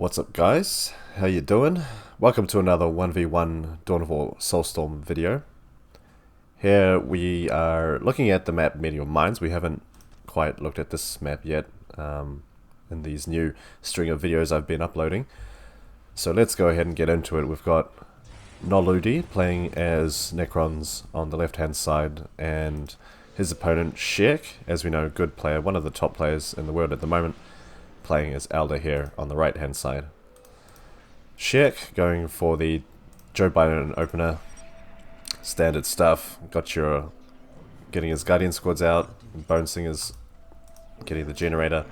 What's up guys, how you doing? Welcome to another 1v1 Dawn of War Soulstorm video. Here we are looking at the map Medial Mines. We haven't quite looked at this map yet in these new string of videos I've been uploading. So let's go ahead and get into it. We've got NolOodY playing as Necrons on the left hand side and his opponent Schierke, as we know, good player, one of the top players in the world at the moment, playing as Eldar here on the right hand side. Schierke going for the Joe Biden opener, standard stuff. Getting his Guardian squads out, Bone Singers getting the generator,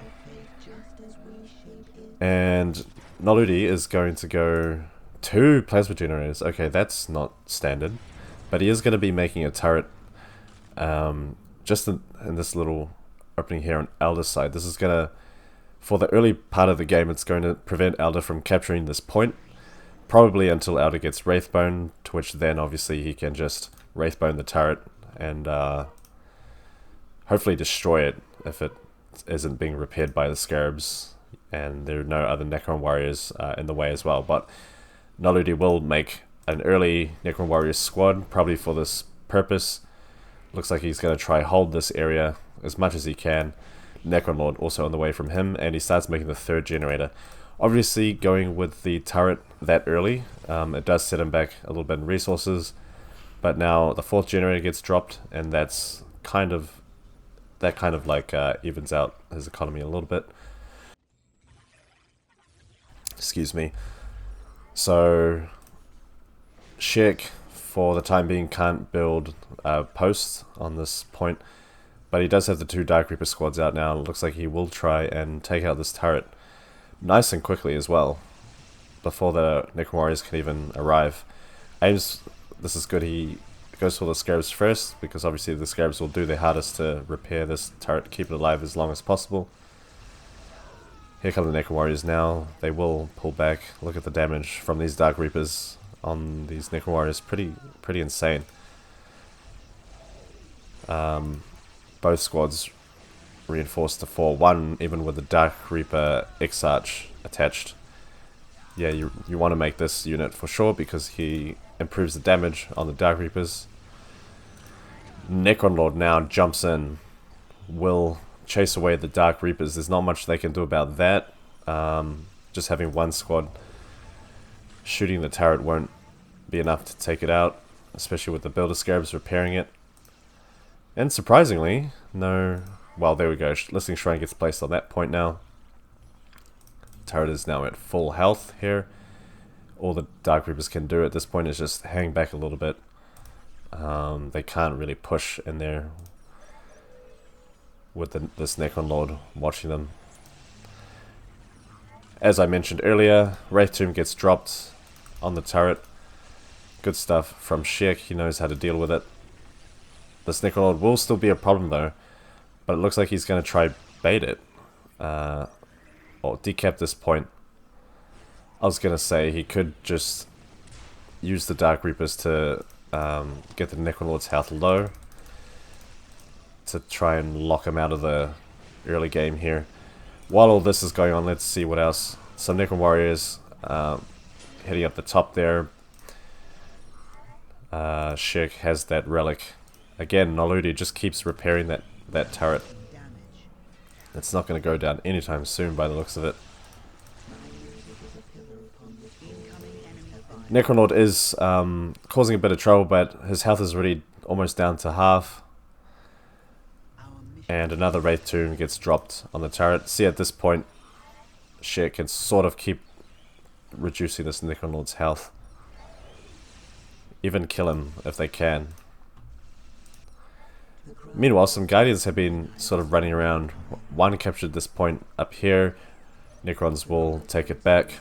and NolOodY is going to go 2 plasma generators. Okay, that's not standard, but he is going to be making a turret just in this little opening here on Eldar's side. This is going to, for the early part of the game, it's going to prevent Eldar from capturing this point, probably until Eldar gets Wraithbone, to which then obviously he can just Wraithbone the turret and hopefully destroy it if it isn't being repaired by the Scarabs, and there are no other Necron warriors in the way as well. But NolOodY will make an early Necron warrior squad, probably for this purpose. Looks like he's going to try hold this area as much as he can. Necron Lord also on the way from him, and he starts making the 3rd generator. Obviously going with the turret that early, it does set him back a little bit in resources, but now the 4th generator gets dropped, and that kind of like evens out his economy a little bit. Excuse me. So Schierke for the time being can't build posts on this point, but he does have the 2 Dark Reaper squads out now. It looks like he will try and take out this turret nice and quickly as well, before the Necron warriors can even arrive. This is good. He goes for the Scarabs first, because obviously the Scarabs will do their hardest to repair this turret, keep it alive as long as possible. Here come the Necron warriors now. They will pull back. Look at the damage from these Dark Reapers on these Necron warriors. Pretty insane. Both squads reinforced to 4-1, even with the Dark Reaper X-Arch attached. Yeah, you want to make this unit for sure, because he improves the damage on the Dark Reapers. Necron Lord now jumps in, will chase away the Dark Reapers. There's not much they can do about that. Just having one squad shooting the turret won't be enough to take it out, especially with the Builder Scarabs repairing it. And surprisingly, no... Well, there we go. Listening Shrine gets placed on that point now. Turret is now at full health here. All the Dark Reapers can do at this point is just hang back a little bit. They can't really push in there with this Necron Lord watching them. As I mentioned earlier, Wraith Tomb gets dropped on the turret. Good stuff from Schierke. He knows how to deal with it. This Necron Lord will still be a problem though, but it looks like he's going to try bait it. Or decap this point. I was going to say he could just use the Dark Reapers to get the Necron Lord's health low, to try and lock him out of the early game here. While all this is going on, let's see what else. Some Necron warriors heading up the top there. Schierke has that relic. Again, NolOodY just keeps repairing that turret. It's not going to go down anytime soon by the looks of it. Necron Lord is causing a bit of trouble, but his health is already almost down to half. And another Wraith Tomb gets dropped on the turret. See, at this point, Schierke can sort of keep reducing this Necron Lord's health. Even kill him if they can. Meanwhile, some Guardians have been sort of running around. One captured this point up here. Necrons will take it back.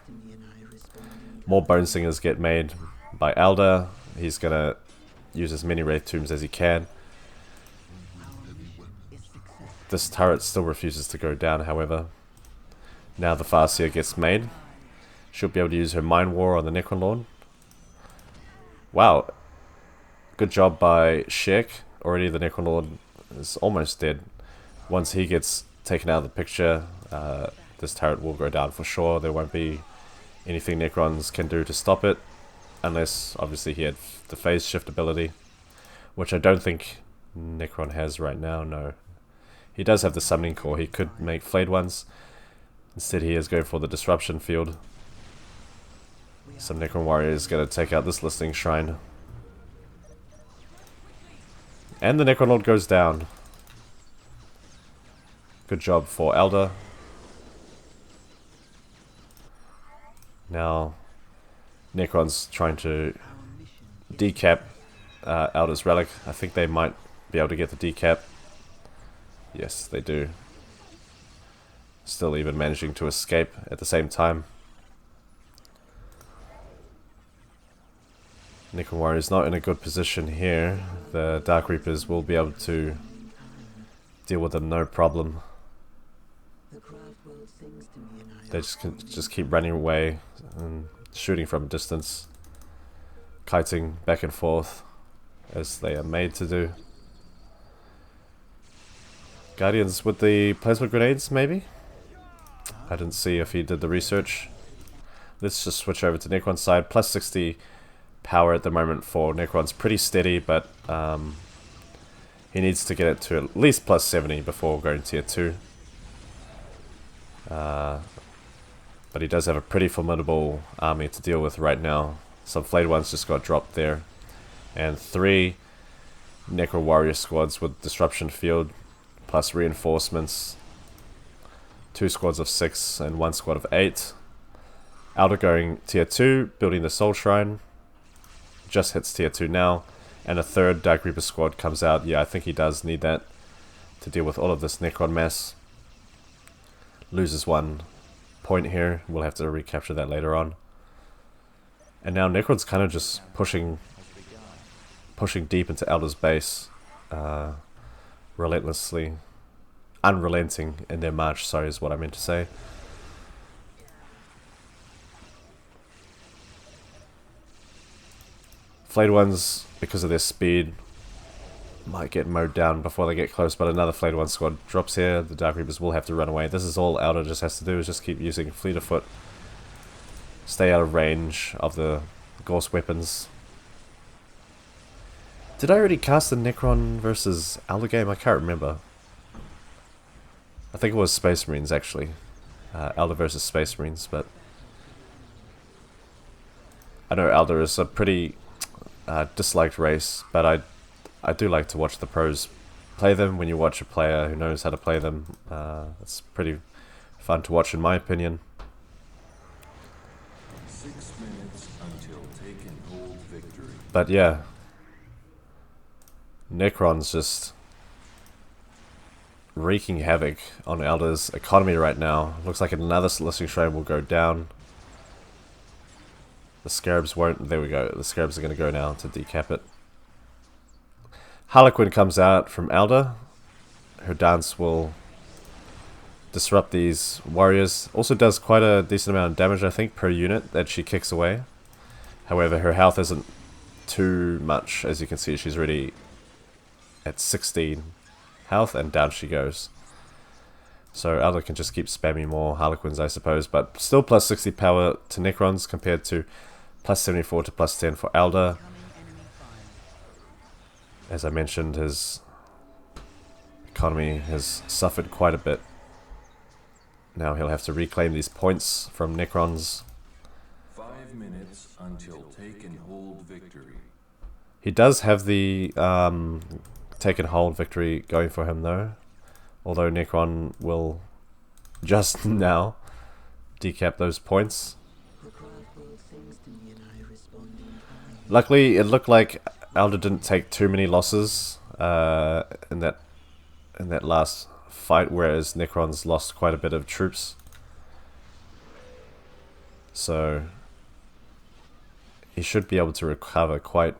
More Bone Singers get made by Eldar. He's going to use as many Wraith Tombs as he can. This turret still refuses to go down, however. Now the Farseer gets made. She'll be able to use her Mind War on the Necron Lord. Wow. Good job by Schierke. Already the Necron Lord is almost dead. Once he gets taken out of the picture, this turret will go down for sure. There won't be anything Necrons can do to stop it, unless obviously he had the phase shift ability, which I don't think Necron has right now. No, he does have the summoning core. He could make flayed ones. Instead he is going for the disruption field. Some Necron warrior is going to take out this listening shrine. And the Necron Lord goes down. Good job for Eldar. Now Necron's trying to decap Eldar's relic. I think they might be able to get the decap. Yes, they do. Still even managing to escape at the same time. Necron Warrior is not in a good position here. The Dark Reapers will be able to deal with them no problem. They just keep running away and shooting from a distance, kiting back and forth as they are made to do. Guardians with the plasma grenades, maybe? I didn't see if he did the research. Let's just switch over to Necron's side. Plus 60 power at the moment for Necron's pretty steady, but he needs to get it to at least plus 70 before going tier 2. But he does have a pretty formidable army to deal with right now. Some flayed ones just got dropped there. And 3 Necro Warrior squads with Disruption Field, plus reinforcements. 2 squads of 6 and 1 squad of 8. Eldar going tier 2, building the Soul Shrine. Just hits tier 2 now. And a 3rd Dark Reaper squad comes out. Yeah, I think he does need that to deal with all of this Necron mass. Loses 1 point here. We'll have to recapture that later on. And now Necron's kind of just pushing deep into Eldar's base. Relentlessly. Unrelenting in their march, sorry, is what I meant to say. Flayed ones, because of their speed, might get mowed down before they get close, but another Flayed One squad drops here. The Dark Reapers will have to run away. This is all Eldar just has to do, is just keep using Fleet of Foot. Stay out of range of the Gorse weapons. Did I already cast the Necron versus Eldar game? I can't remember. I think it was Space Marines, actually. Eldar versus Space Marines, but I know Eldar is a pretty disliked race, but I do like to watch the pros play them. When you watch a player who knows how to play them, it's pretty fun to watch, in my opinion. 6 minutes until take and hold victory. But yeah, Necron's just wreaking havoc on Eldar's economy right now. Looks like another Listening Shrine will go down. The Scarabs won't. There we go. The Scarabs are going to go now to decap it. Harlequin comes out from Eldar. Her dance will disrupt these warriors. Also does quite a decent amount of damage, I think, per unit that she kicks away. However, her health isn't too much. As you can see, she's already at 16 health, and down she goes. So Eldar can just keep spamming more Harlequins, I suppose, but still plus 60 power to Necrons compared to plus 74 to plus 10 for Eldar. As I mentioned, his economy has suffered quite a bit. Now he'll have to reclaim these points from Necrons. 5 minutes until take and hold victory. He does have the take and hold victory going for him though. Although Necron will just now decap those points. Luckily, it looked like Eldar didn't take too many losses in that last fight, whereas Necron's lost quite a bit of troops. So he should be able to recover quite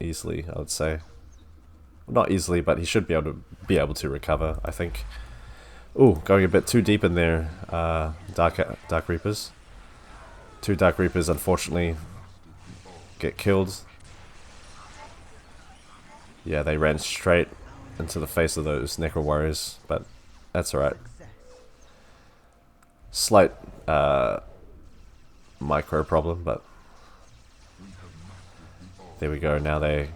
easily, I would say. Not easily, but he should be able to recover, I think. Ooh, going a bit too deep in there. Dark Reapers. 2 Dark Reapers, unfortunately, get killed. Yeah, they ran straight into the face of those Necro Warriors, but that's alright. Slight micro problem, but there we go. Now they're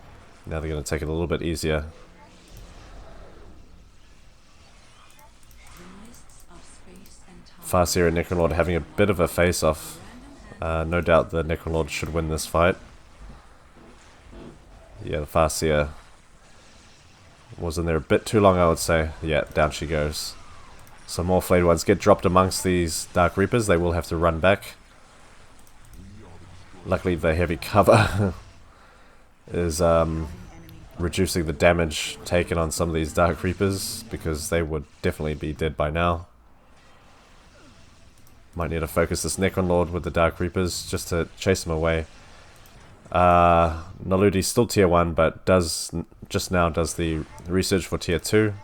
going to take it a little bit easier. Farseer and Necron Lord having a bit of a face-off. No doubt the Necron Lord should win this fight. Yeah, the Farseer was in there a bit too long, I would say. Yeah, down she goes. Some more flayed ones get dropped amongst these Dark Reapers. They will have to run back. Luckily the heavy cover is reducing the damage taken on some of these Dark Reapers, because they would definitely be dead by now. Might need to focus this Necron Lord with the Dark Reapers just to chase them away. NolOodY still tier 1, but just now does the research for tier 2.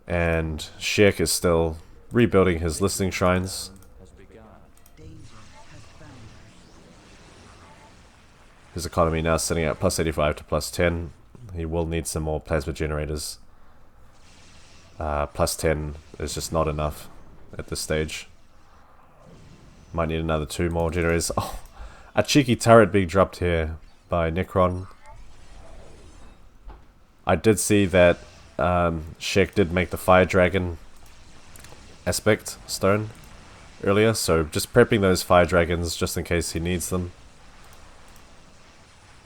And Schierke is still rebuilding his listening shrines. His economy now sitting at plus 85 to plus 10. He will need some more plasma generators. Plus 10 is just not enough at this stage. Might need another 2 more generators. Oh, a cheeky turret being dropped here by Necron. I did see that Schierke did make the Fire Dragon aspect stone earlier, so just prepping those Fire Dragons just in case he needs them.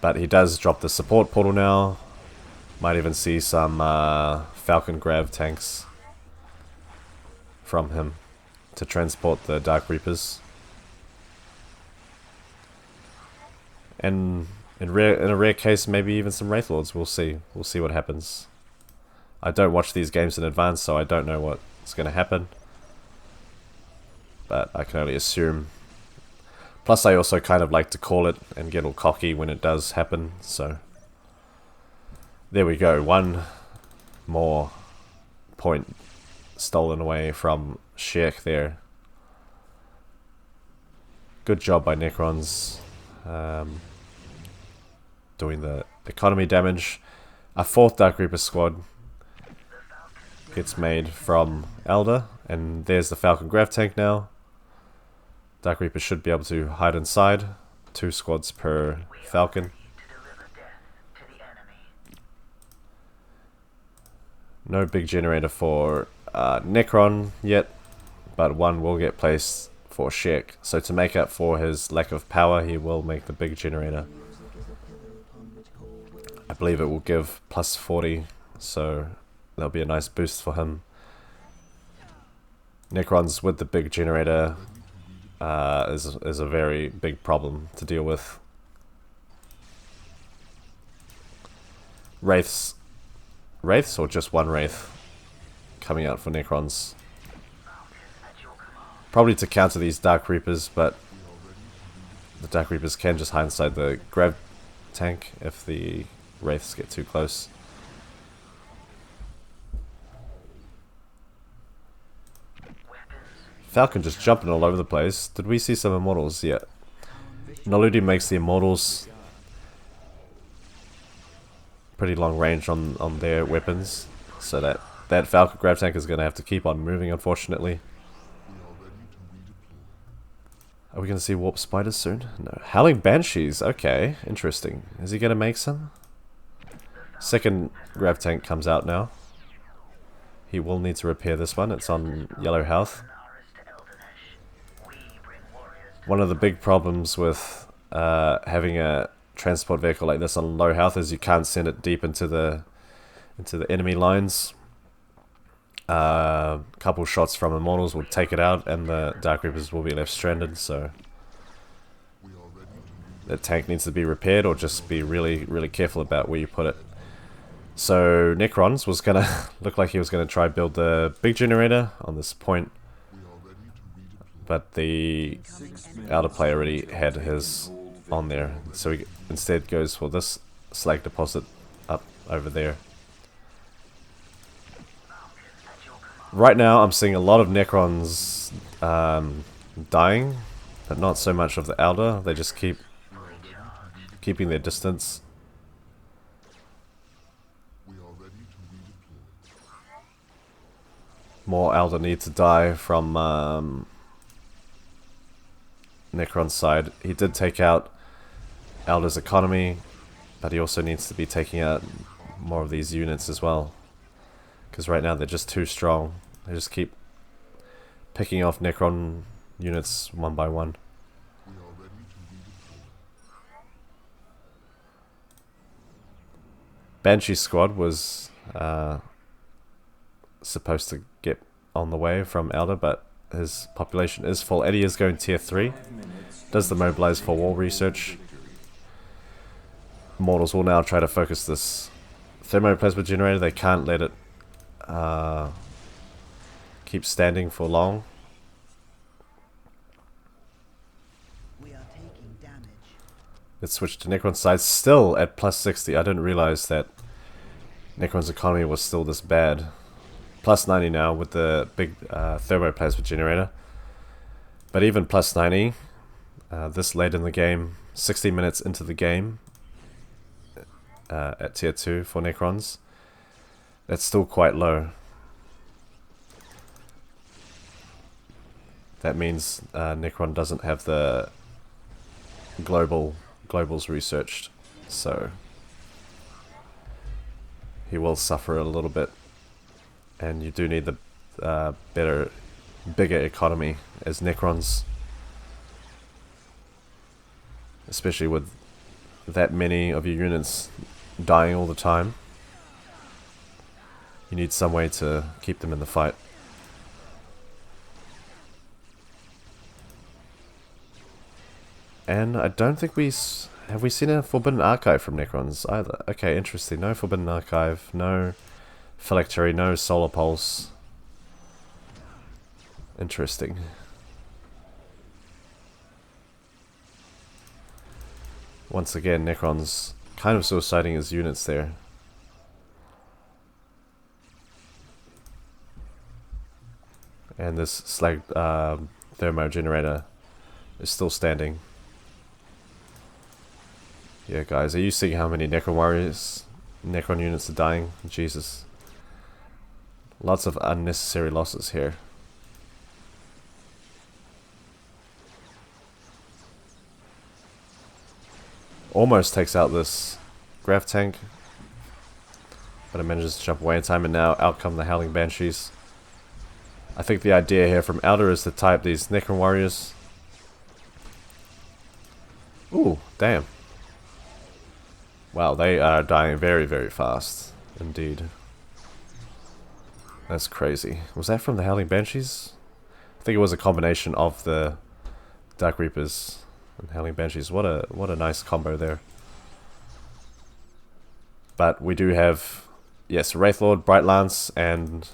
But he does drop the support portal now. Might even see some Falcon Grav tanks from him to transport the Dark Reapers. And in a rare case, maybe even some Wraith Lords. We'll see. We'll see what happens. I don't watch these games in advance, so I don't know what's going to happen. But I can only assume. Plus, I also kind of like to call it and get all cocky when it does happen, so... There we go, 1 more point stolen away from Schierke there. Good job by Necrons. Doing the economy damage. A 4th Dark Reaper squad gets made from Eldar, and there's the Falcon Grav tank now. Dark Reaper should be able to hide inside. 2 squads per Falcon. No big generator for Necron yet, but 1 will get placed for Schierke. So to make up for his lack of power, he will make the big generator. I believe it will give plus 40, so that'll be a nice boost for him. Necrons with the big generator is a very big problem to deal with. Wraiths or just 1 Wraith coming out for Necrons. Probably to counter these Dark Reapers, but the Dark Reapers can just hide inside the Grav tank if the Wraiths get too close. Falcon just jumping all over the place. Did we see some Immortals? Yeah. NolOodY makes the Immortals pretty long range on their weapons, so that Falcon Grav tank is going to have to keep on moving, unfortunately. Are we going to see Warp Spiders soon? No. Howling Banshees, okay, interesting. Is he going to make some? 2nd Grav tank comes out now. He will need to repair this one, it's on yellow health. One of the big problems with having a transport vehicle like this on low health is you can't send it deep into the enemy lines. Couple shots from Immortals will take it out, and the Dark Reapers will be left stranded. So the tank needs to be repaired, or just be really careful about where you put it. So Necrons was gonna look like he was gonna try build the big generator on this point, but the Elder player already had his on there, so he instead goes for this slag deposit up over there. Right now I'm seeing a lot of Necrons dying, but not so much of the Elder. They just keeping their distance. More Elder need to die from Necron's side. He did take out Eldar's economy, but he also needs to be taking out more of these units as well. Because right now they're just too strong. They just keep picking off Necron units one by one. Banshee squad was supposed to get on the way from Eldar, but his population is full. Eddie is going tier 3. Does the mobilize for war research. Mortals will now try to focus this thermoplasma generator. They can't let it keep standing for long. We are taking damage. Let's switch to Necron's side. Still at plus 60. I didn't realize that Necron's economy was still this bad. Plus 90 now with the big thermoplasma generator. But even plus 90, this late in the game, 60 minutes into the game, at tier 2 for Necrons, that's still quite low. That means Necron doesn't have the globals researched, so he will suffer a little bit, and you do need the bigger economy as Necrons, especially with that many of your units dying all the time. You need some way to keep them in the fight. And I don't think have we seen a Forbidden Archive from Necrons either. Okay, interesting. No Forbidden Archive, no Phylactery, no Solar Pulse. Interesting. Once again, Necrons kind of suiciding his units there. And this slag thermo generator is still standing. Yeah, guys, are you seeing how many Necron units are dying? Jesus. Lots of unnecessary losses here. Almost takes out this Graph tank, but it manages to jump away in time, and now out come the Howling Banshees. I think the idea here from Eldar is to type these Necron warriors. Ooh, damn. Wow, they are dying very, very fast. Indeed. That's crazy. Was that from the Howling Banshees? I think it was a combination of the Dark Reapers and Howling Banshees. What a nice combo there. But we do have, yes, Wraith Lord, Bright Lance, and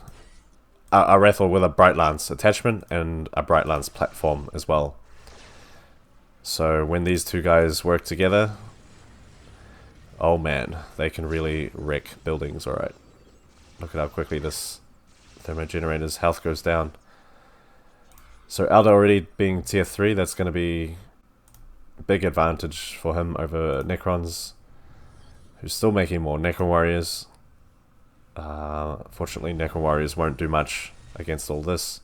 a Wraith Lord with a Bright Lance attachment and a Bright Lance platform as well. So when these two guys work together, oh man, they can really wreck buildings. Alright. Look at how quickly this thermogenerator's health goes down. So Eldar already being tier 3, that's going to be a big advantage for him over Necrons, who's still making more Necron warriors. Fortunately, Necron warriors won't do much against all this.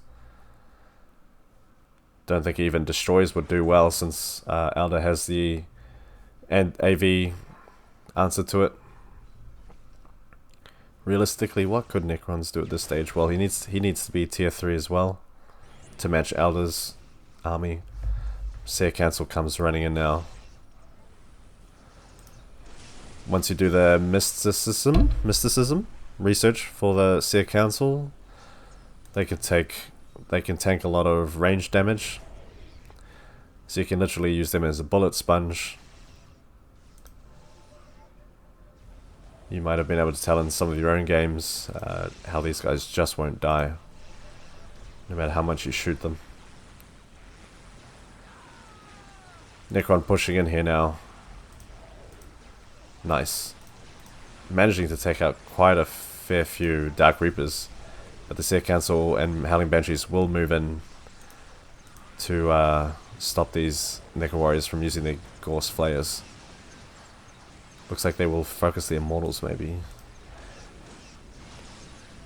Don't think even destroys would do well, since Eldar has the AV answer to it. Realistically, what could Necrons do at this stage? Well, he needs to be tier 3 as well to match Eldar's army. Seer Council comes running in now. Once you do the mysticism research for the Seer Council, they can tank a lot of range damage. So you can literally use them as a bullet sponge. You might have been able to tell in some of your own games how these guys just won't die, no matter how much you shoot them. Necron pushing in here now. Nice. Managing to take out quite a fair few Dark Reapers, but the Seer Council and Howling Banshees will move in to stop these Necron Warriors from using their Gorse Flayers. Looks like they will focus the Immortals, maybe.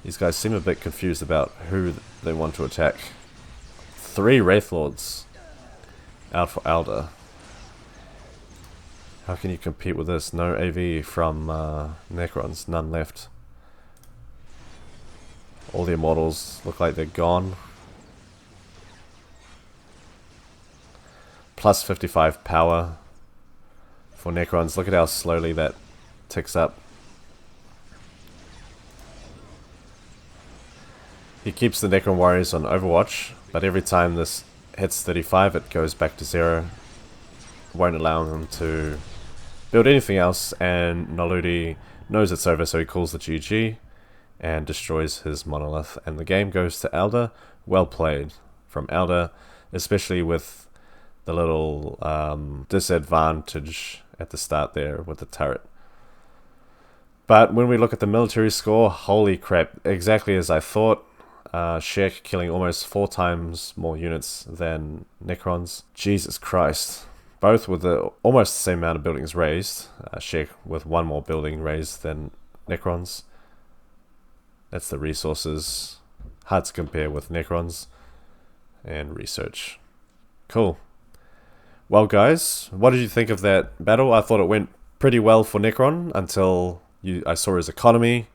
These guys seem a bit confused about who they want to attack. 3 Wraith Lords. out for Eldar. How can you compete with this? No AV from Necrons, none left. All the immortals look like they're gone. Plus 55 power for Necrons. Look at how slowly that ticks up. He keeps the Necron warriors on Overwatch, but every time this hits 35 it goes back to 0. Won't allow him to build anything else, and NolOodY knows it's over, so he calls the GG and destroys his monolith, and the game goes to Eldar. Well played from Eldar, especially with the little disadvantage at the start there with the turret. But when we look at the military score, holy crap, exactly as I thought. Schierke killing almost 4 times more units than Necrons. Jesus Christ. Both with almost the same amount of buildings raised. Schierke with 1 more building raised than Necrons. That's the resources. Hard to compare with Necrons. And research. Cool. Well guys, what did you think of that battle? I thought it went pretty well for Necron until I saw his economy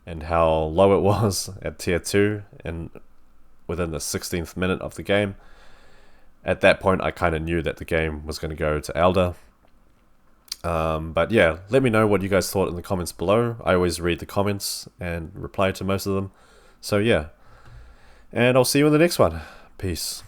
and how low it was at tier 2 and within the 16th minute of the game. At that point I kind of knew that the game was going to go to Eldar. But yeah, let me know what you guys thought in the comments below. I always read the comments and reply to most of them. So yeah, and I'll see you in the next one. Peace.